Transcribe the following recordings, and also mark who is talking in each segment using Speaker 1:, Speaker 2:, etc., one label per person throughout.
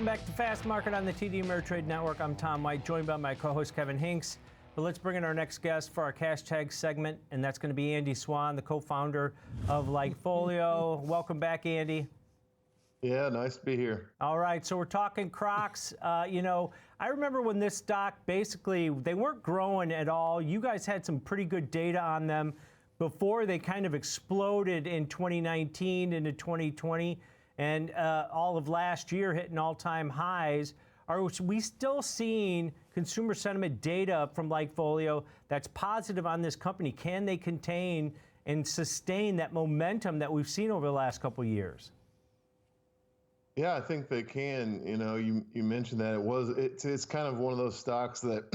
Speaker 1: Welcome back to Fast Market on the TD Ameritrade Network. I'm Tom White, joined by my co-host Kevin Hinks. But let's bring in our next guest for our cash tag segment, and that's going to be Andy Swan, the co-founder of LikeFolio. Welcome back, Andy.
Speaker 2: Yeah, nice to be here.
Speaker 1: All right, so we're talking Crocs. I remember when this stock, basically, they weren't growing at all. You guys had some pretty good data on them before they kind of exploded in 2019 into 2020, and all of last year hitting all-time highs. Are we still seeing consumer sentiment data from LikeFolio that's positive on this company? Can they contain and sustain that momentum that we've seen over the last couple of years?
Speaker 2: Yeah, I think they can. You mentioned that it's kind of one of those stocks that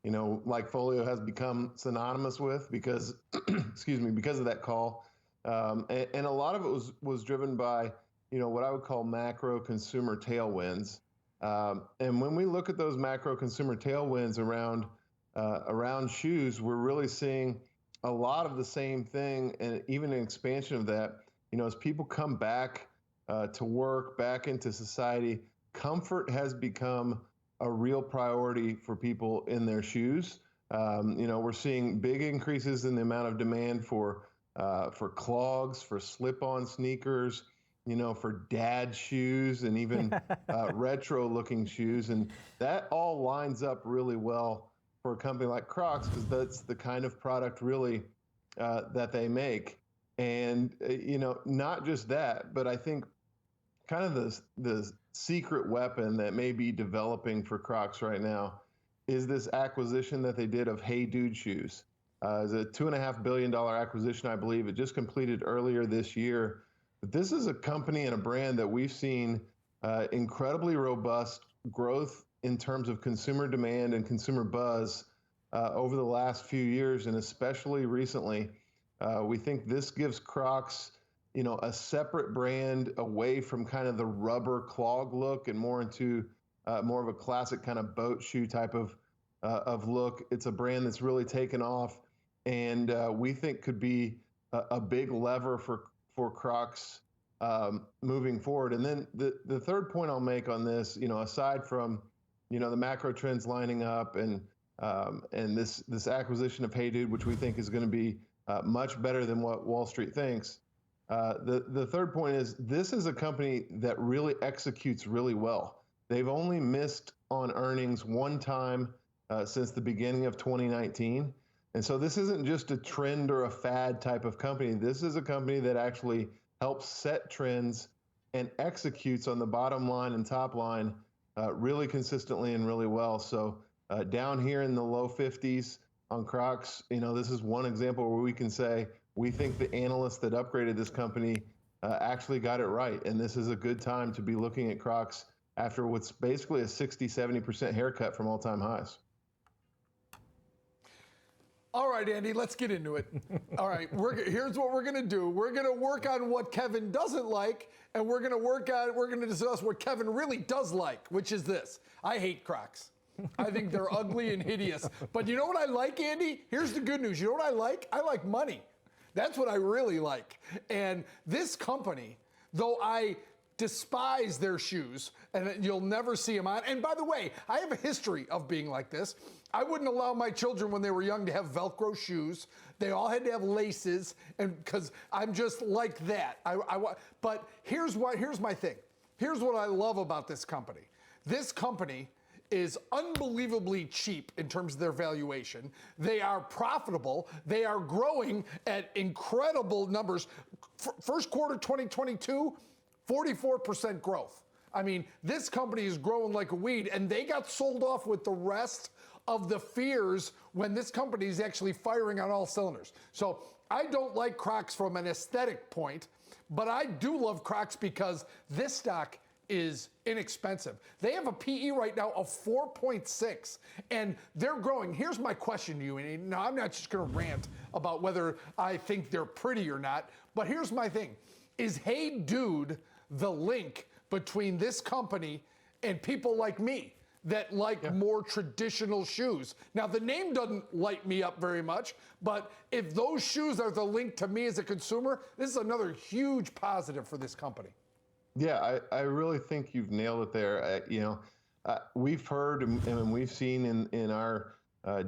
Speaker 2: LikeFolio has become synonymous with because because of that call, and a lot of it was driven by what I would call macro consumer tailwinds. And when we look at those macro consumer tailwinds around shoes, we're really seeing a lot of the same thing, and even an expansion of that. As people come back to work, back into society, comfort has become a real priority for people in their shoes. We're seeing big increases in the amount of demand for clogs, for slip-on sneakers, for dad shoes, and even retro-looking shoes. And that all lines up really well for a company like Crocs, because that's the kind of product really that they make. And, not just that, but I think kind of the secret weapon that may be developing for Crocs right now is this acquisition that they did of Hey Dude shoes. It's a $2.5 billion acquisition, I believe. It just completed earlier this year. But this is a company and a brand that we've seen incredibly robust growth in terms of consumer demand and consumer buzz over the last few years, and especially recently. We think this gives Crocs, a separate brand away from kind of the rubber clog look and more into more of a classic kind of boat shoe type of look. It's a brand that's really taken off, and we think could be a big lever for Crocs moving forward. And then the third point I'll make on this, aside from the macro trends lining up and this acquisition of Hey Dude, which we think is going to be much better than what Wall Street thinks. The third point is this is a company that really executes really well. They've only missed on earnings one time since the beginning of 2019. And so this isn't just a trend or a fad type of company. This is a company that actually helps set trends and executes on the bottom line and top line really consistently and really well. So down here in the low 50s on Crocs, this is one example where we can say, we think the analysts that upgraded this company actually got it right. And this is a good time to be looking at Crocs after what's basically a 60-70% haircut from all-time highs.
Speaker 3: All right, Andy, let's get into it. All right, here's what we're going to do. We're going to work on what Kevin doesn't like, and we're going to discuss what Kevin really does like, which is this. I hate Crocs. I think they're ugly and hideous. But you know what I like, Andy? Here's the good news. You know what I like? I like money. That's what I really like. And this company, though I despise their shoes, and you'll never see them on. And by the way, I have a history of being like this. I wouldn't allow my children when they were young to have Velcro shoes. They all had to have laces, and because I'm just like that. But here's my thing. Here's what I love about this company. This company is unbelievably cheap in terms of their valuation. They are profitable. They are growing at incredible numbers. First quarter 2022, 44% growth. I mean, this company is growing like a weed, and they got sold off with the rest of the fears when this company is actually firing on all cylinders. So I don't like Crocs from an aesthetic point, but I do love Crocs because this stock is inexpensive. They have a PE right now of 4.6, and they're growing. Here's my question to you, and now I'm not just gonna rant about whether I think they're pretty or not, but here's my thing. Is Hey Dude the link between this company and people like me that like more traditional shoes? Now, the name doesn't light me up very much, but if those shoes are the link to me as a consumer, this is another huge positive for this company.
Speaker 2: Yeah, I really think you've nailed it there. We've heard and we've seen in our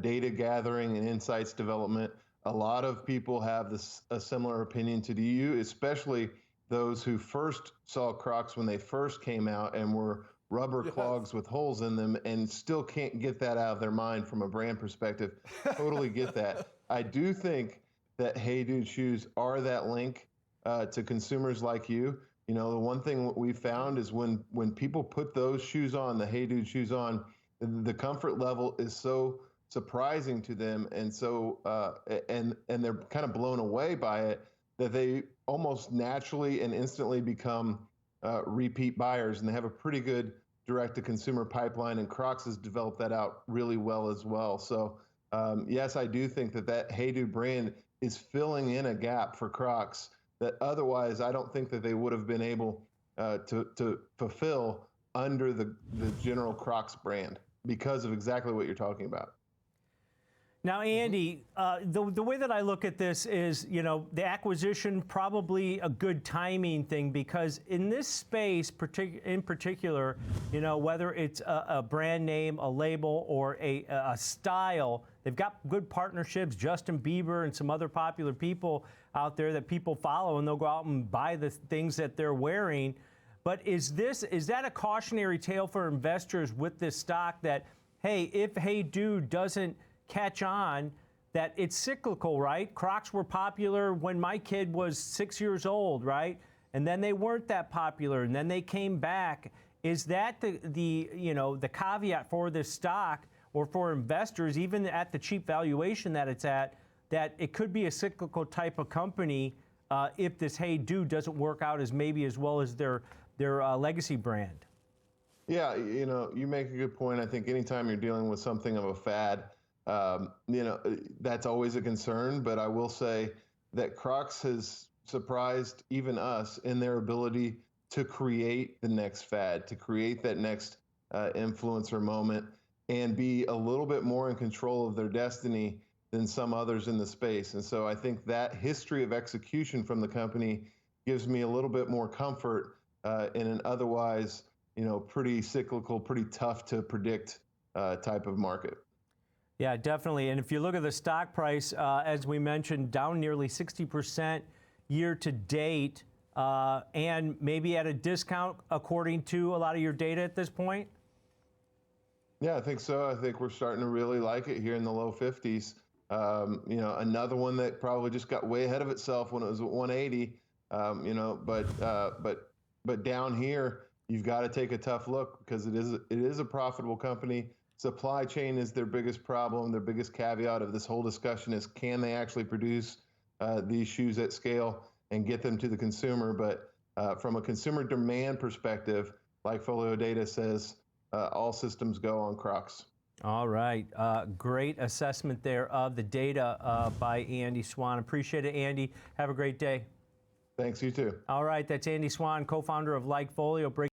Speaker 2: data gathering and insights development, a lot of people have a similar opinion to you, especially those who first saw Crocs when they first came out and were rubber clogs with holes in them and still can't get that out of their mind from a brand perspective. Totally get that. I do think that Hey Dude shoes are that link to consumers like you. You know, the one thing we found is when people put those shoes on, the Hey Dude shoes on, the comfort level is so surprising to them, and so and they're kind of blown away by it that they almost naturally and instantly become repeat buyers, and they have a pretty good direct-to-consumer pipeline. And Crocs has developed that out really well as well. So yes, I do think that Hey Dude brand is filling in a gap for Crocs that otherwise I don't think that they would have been able to fulfill under the general Crocs brand because of exactly what you're talking about.
Speaker 1: Now, Andy, the way that I look at this is, you know, the acquisition probably a good timing thing, because in this space, in particular, you know, whether it's a brand name, a label, or a style, they've got good partnerships. Justin Bieber and some other popular people out there that people follow, and they'll go out and buy the things that they're wearing. But is that a cautionary tale for investors with this stock that, hey, if Hey Dude doesn't catch on, that it's cyclical, right? Crocs were popular when my kid was 6 years old, right? And then they weren't that popular, and then they came back. Is that the you know, the caveat for this stock, or for investors, even at the cheap valuation that it's at, that it could be a cyclical type of company if this Hey Dude doesn't work out as well as their legacy brand?
Speaker 2: Yeah, you know, you make a good point. I think anytime you're dealing with something of a fad, you know, that's always a concern. But I will say that Crocs has surprised even us in their ability to create the next fad, to create that next influencer moment, and be a little bit more in control of their destiny than some others in the space. And so I think that history of execution from the company gives me a little bit more comfort in an otherwise, you know, pretty cyclical, pretty tough to predict type of market.
Speaker 1: Yeah, definitely. And if you look at the stock price, as we mentioned, down nearly 60% year to date, and maybe at a discount according to a lot of your data at this point?
Speaker 2: Yeah, I think so. I think we're starting to really like it here in the low 50s. You know, another one that probably just got way ahead of itself when it was at 180. You know, but down here, you've got to take a tough look because it is a profitable company. Supply chain is their biggest problem. Their biggest caveat of this whole discussion is, can they actually produce these shoes at scale and get them to the consumer? But from a consumer demand perspective, LikeFolio data says all systems go on Crocs.
Speaker 1: All right. Great assessment there of the data by Andy Swan. Appreciate it, Andy. Have a great day.
Speaker 2: Thanks, you too.
Speaker 1: All right. That's Andy Swan, co-founder of LikeFolio.